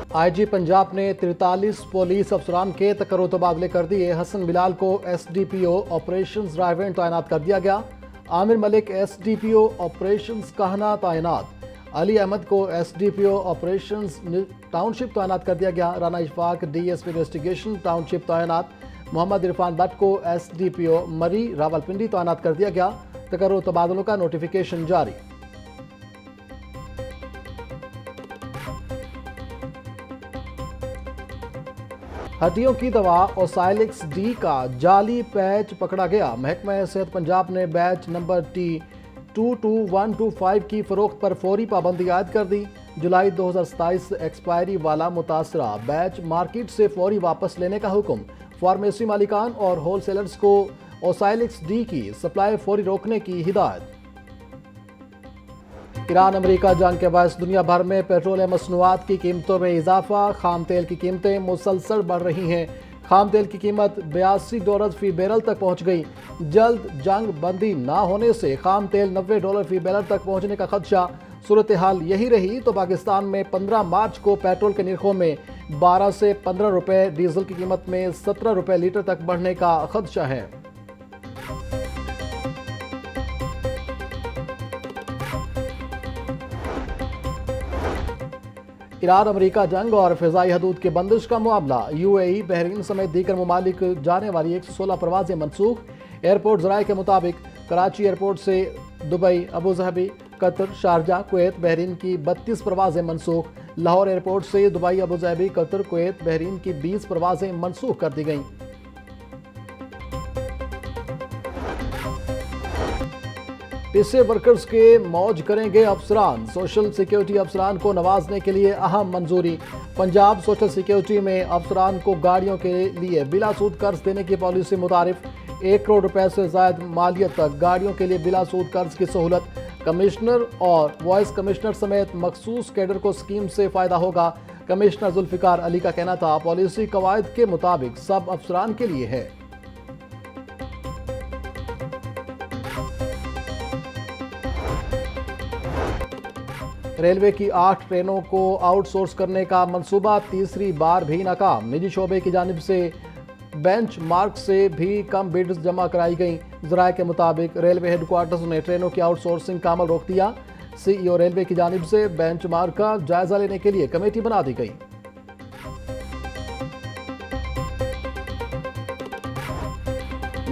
IG Punjab ने 43 police अफसरान के तकर्रो तबादले कर दिए। हसन बिलाल को एसडीपीओ ऑपरेशंस रायवेंड तैनात कर दिया गया। आमिर मलिक एसडीपीओ ऑपरेशंस कहना तैनात। अली अहमद को एसडीपीओ ऑपरेशंस टाउनशिप तैनात कर दिया गया। Rana Ishfaq DSP investigation township तैनात। मोहम्मद इरफान भट्ट को एसडीपीओ मरी रावलपिंडी तैनात कर दिया गया। तकर्रो तबादलों का नोटिफिकेशन जारी। हड्डियों की दवा ओसाइलिक्स डी का जाली पैच पकड़ा गया। महकमा सेहत पंजाब ने बैच नंबर T22125 की फरोख्त पर फौरी पाबंदी आयद कर दी। जुलाई 2027 एक्सपायरी वाला मुतासरा बैच मार्केट से फौरी वापस लेने का हुक्म। फार्मेसी मालिकान और होलसेलर्स को ओसाइलिक्स डी की सप्लाई फौरी रोकने की हिदायत। ईरान अमेरिका जंग के बायस दुनिया भर में पेट्रोलियम मसनूआत की कीमतों में इजाफा। खाम तेल की कीमतें मुसलसल बढ़ रही हैं। खाम तेल की कीमत $82 फी बैरल तक पहुंच गई। जल्द जंग बंदी ना होने से खाम तेल $90 फी बैरल तक पहुंचने का खदशा। सूरत हाल यही रही तो पाकिस्तान में 15 मार्च को पेट्रोल के निर्खों में 12 से 15 रुपए, डीजल की कीमत में 17 रुपए लीटर तक बढ़ने का खदशा है। ईरान अमेरिका जंग और फिजाई हदूद की बंदिश का मामला। यूएई, बहरीन समेत दीगर ममालिक जाने वाली 116 परवाजें मनसूख। एयरपोर्ट जराये के मुताबिक कराची एयरपोर्ट से Dubai, Abu Dhabi, Qatar, Sharjah, Kuwait, Bahrain की 32 परवाजें मनसूख। लाहौर एयरपोर्ट से Dubai, Abu Dhabi, Qatar, Kuwait, Bahrain की 20 परवाजें मनसूख कर दी गईं। इससे वर्कर्स के मौज करेंगे अफसरान। सोशल सिक्योरिटी अफसरान को नवाजने के लिए अहम मंजूरी। पंजाब सोशल सिक्योरिटी में अफसरान को गाड़ियों के लिए बिला सूद कर्ज देने की पॉलिसी मुतारिफ। 1 करोड़ रुपए से जायद मालियत तक गाड़ियों के लिए बिला सूद कर्ज की सहूलत। कमिश्नर और वॉइस कमिश्नर समेत मखसूस कैडर को स्कीम से फायदा होगा। कमिश्नर जुल्फिकार अली का कहना था पॉलिसी कवायद के मुताबिक सब अफसरान के लिए है। रेलवे की 8 ट्रेनों को आउटसोर्स करने का मंसूबा तीसरी बार भी नाकाम। निजी शोबे की जानिब से बेंच मार्क से भी कम बिड्स जमा कराई गई। जराये के मुताबिक रेलवे हेडक्वार्टर्स ने ट्रेनों की आउटसोर्सिंग का अमल रोक दिया। सीईओ रेलवे की जानिब से बेंच मार्क का जायजा लेने के लिए कमेटी बना दी गई।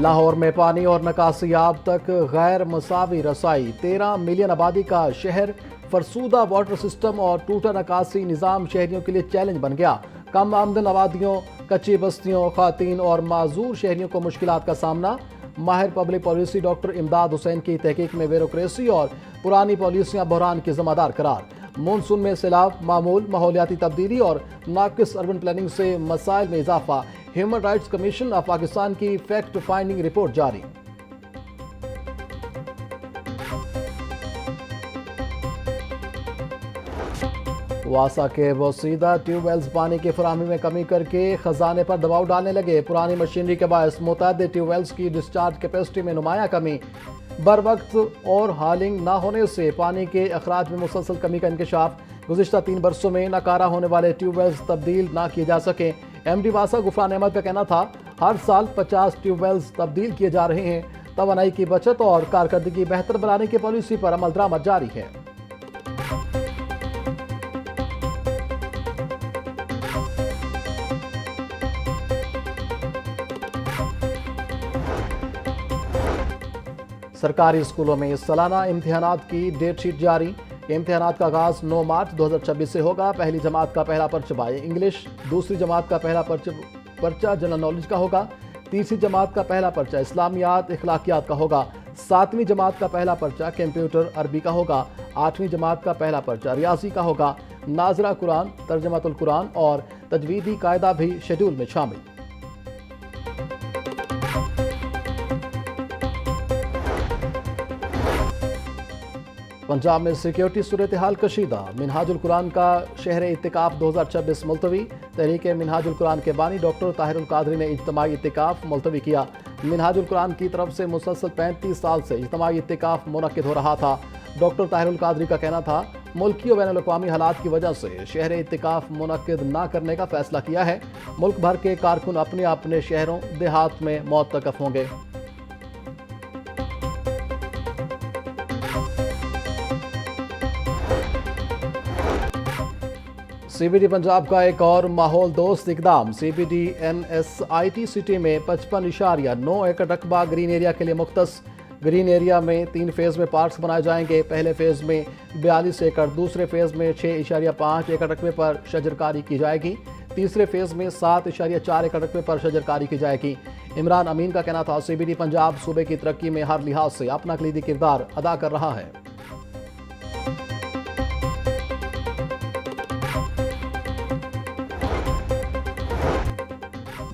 लाहौर में पानी और निकासियाब तक गैर मसावी रसाई। 13 मिलियन आबादी का शहर, फरसूदा वाटर सिस्टम और टूटा निकासी निज़ाम शहरियों के लिए चैलेंज बन गया। कम आमदन आबादियों, कच्ची बस्तियों, खातीन और माजूर शहरियों को मुश्किलात का सामना। माहिर पब्लिक पॉलिसी डॉक्टर इमदाद हुसैन की तहकीक में ब्यूरोक्रेसी और पुरानी पॉलिसियां बहरान की जिम्मेदार करार। मानसून में सैलाब मामूल, माहौलियाती तब्दीली और नाकिस अर्बन प्लानिंग से मसाइल में इजाफा। Human rights commission of Pakistan की फैक्ट फाइंडिंग रिपोर्ट जारी। वासा के वसीदा ट्यूबवेल्स पानी की फराहमी में कमी करके खजाने पर दबाव डालने लगे। पुरानी मशीनरी के बायस मुतअद्दिद ट्यूबवेल्स की डिस्चार्ज कैपेसिटी में नुमाया कमी। बर वक्त और हालिंग ना होने से पानी के अखराज में मुसलसल कमी का इंकशाफ। गुज़िश्ता 3 बरसों में नाकारा होने वाले ट्यूबवेल्स तब्दील ना किए जा सके। एमडी वासा गुफरान अहमद का कहना था हर साल 50 ट्यूबवेल्स तब्दील किए जा रहे हैं। तवानाई की बचत और कारकर्दगी बेहतर बनाने की पॉलिसी पर अमल दरामद जारी है। सरकारी स्कूलों में सालाना इम्तिहानात की डेट शीट जारी। इम्तिहानात का आगाज 9 मार्च 2026 से होगा। पहली जमात का पहला पर्चा इंग्लिश, दूसरी जमात का पहला पर्चा जनरल नॉलेज का होगा। तीसरी जमात का पहला पर्चा इस्लामियात इखलाकियात का होगा। 7वीं जमात का पहला पर्चा कंप्यूटर अरबी का होगा। 8वीं जमात का पहला पर्चा रियाजी का होगा। नाजरा कुरान, तर्जमातुल कुरान और तजवीदी कायदा भी शेड्यूल में शामिल। पंजाब में सिक्योरिटी सूरत हाल कशीदा। मिनहाजुल कुरान का शहर इत्तिकाफ 2026 मुलतवी। तहरीक मिनहाजुल कुरान के बानी डॉक्टर ताहिरुल कादरी ने इज्तिमाई इत्तिकाफ मुलतवी किया। मिनहाजुल कुरान की तरफ से मुसलसल 35 साल से इज्तिमाई इत्तिकाफ मुनक्किद हो रहा था। डॉक्टर ताहिरुल कादरी का कहना था मुल्की और बैनुल-अक़वामी हालात की वजह से शहर इत्तिकाफ मुनक्किद न करने का फैसला किया है। मुल्क भर के कारकुन अपने अपने शहरों देहात में मुअत्तकफ होंगे। सीबीडी पंजाब का एक और माहौल दोस्त इकदाम। सीबीडी NSIT सिटी में 55.9 एकड़ रकबा ग्रीन एरिया के लिए मुख्तस। ग्रीन एरिया में 3 फेज में पार्क्स बनाए जाएंगे। पहले फेज में 42 एकड़, दूसरे फेज में 6.5 एकड़ रकबे पर शजरकारी की जाएगी, तीसरे फेज में 7.4 एकड़ रकबे पर शजरकारी की जाएगी। इमरान अमीन का कहना था, सीबीडी पंजाब सूबे की तरक्की में हर लिहाज से अपना कलीदी किरदार अदा कर रहा है।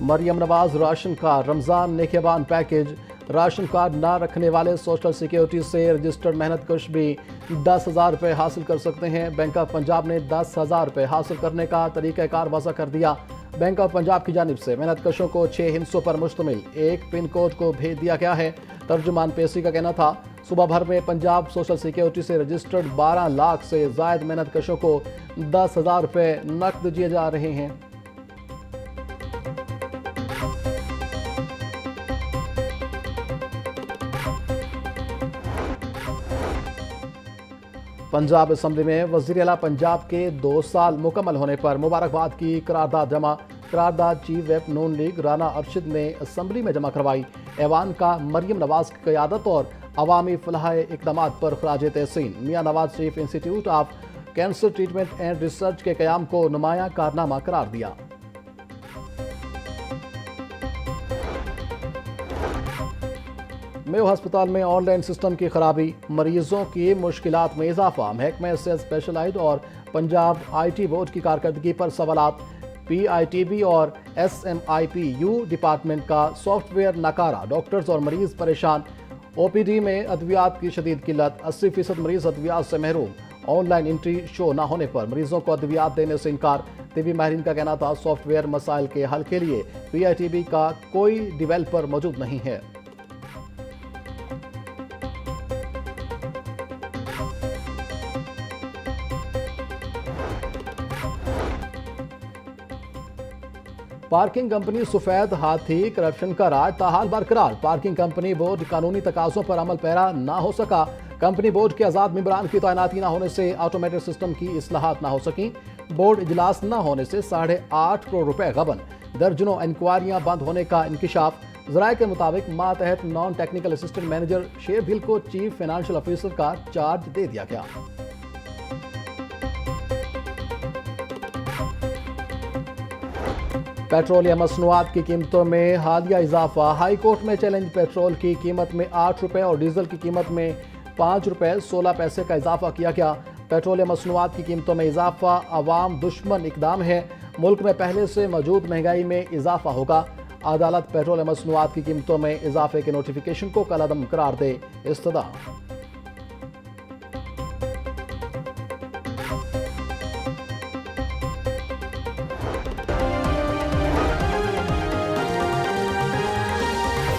Maryam Nawaz ration card, Ramzan Nigehban package. Ration card ना रखने वाले सोशल सिक्योरिटी से रजिस्टर्ड मेहनत कश भी 10,000 रुपये हासिल कर सकते हैं। बैंक ऑफ पंजाब ने 10,000 रुपये हासिल करने का तरीक़ाकार वज़ा कर दिया। बैंक ऑफ पंजाब की जानिब से मेहनत कशों को 6 हिस्सों पर मुश्तमिल एक पिन कोड को भेज दिया गया है। तर्जुमान पेशी का कहना था, सुबह भर में पंजाब सोशल सिक्योरिटी से रजिस्टर्ड 12 लाख से ज़ायद मेहनत कशों को 10,000 रुपये नकद दिए जा रहे हैं। पंजाब असम्बली में वज़ीर आला पंजाब के 2 साल मुकम्मल होने पर मुबारकबाद की करारदाद जमा। करारदाद चीफ व्हिप नून लीग राना अरशद ने असम्बली में जमा करवाई। ऐवान का मरियम नवाज की क़यादत और अवामी फलाह इक़दामात पर खराज तहसीन। Mian Nawaz Sharif institute of cancer treatment and research के क़याम को नुमाया कारनामा करार दिया। मेयो हस्पताल में ऑनलाइन सिस्टम की खराबी, मरीजों की मुश्किलात में इजाफा। महकमे से स्पेशलाइज्ड और पंजाब IT बोर्ड की कारकर्दगी पर सवालात। PITB और SMIPU डिपार्टमेंट का सॉफ्टवेयर नकारा, डॉक्टर्स और मरीज परेशान। OPD में अद्वियात की शदीद किल्लत, 80% मरीज अद्वियात से महरूम। ऑनलाइन एंट्री शो न होने पर मरीजों को अद्वियात देने से इनकार। तिबी माहिरीन का कहना था, सॉफ्टवेयर मसाइल के हल के लिए PITB का कोई डिवेलपर मौजूद नहीं है। पार्किंग कंपनी सफेद हाथी करप्शन का राज ताहाल बरकरार। पार्किंग कंपनी बोर्ड कानूनी तकाज़ों पर अमल पैरा ना हो सका। कंपनी बोर्ड के आज़ाद मेंबरान की तैनाती न होने से ऑटोमेटेड सिस्टम की इस्लाहात ना हो सकी। बोर्ड इजलास न होने से 8.5 करोड़ रुपए गबन। दर्जनों इंक्वायरियां बंद होने का इंकिशाफ। ज़राए के मुताबिक मातहत नॉन टेक्निकल असिस्टेंट मैनेजर शेरदिल को चीफ फाइनेंशियल ऑफिसर का चार्ज दे दिया गया। पेट्रोलियम मसनूआत की कीमतों में हालिया इजाफा। हाई कोर्ट में चैलेंज। पेट्रोल की कीमत में 8 रुपये और डीजल की कीमत में 5 रुपये 16 पैसे का इजाफा किया गया। पेट्रोलियम मसनूआत की कीमतों में इजाफा अवाम दुश्मन इकदाम है। मुल्क में पहले से मौजूद महंगाई में इजाफा होगा। अदालत पेट्रोलियम मसनूआत की कीमतों में इजाफे के नोटिफिकेशन को कलअदम करार दे। इस्तदा।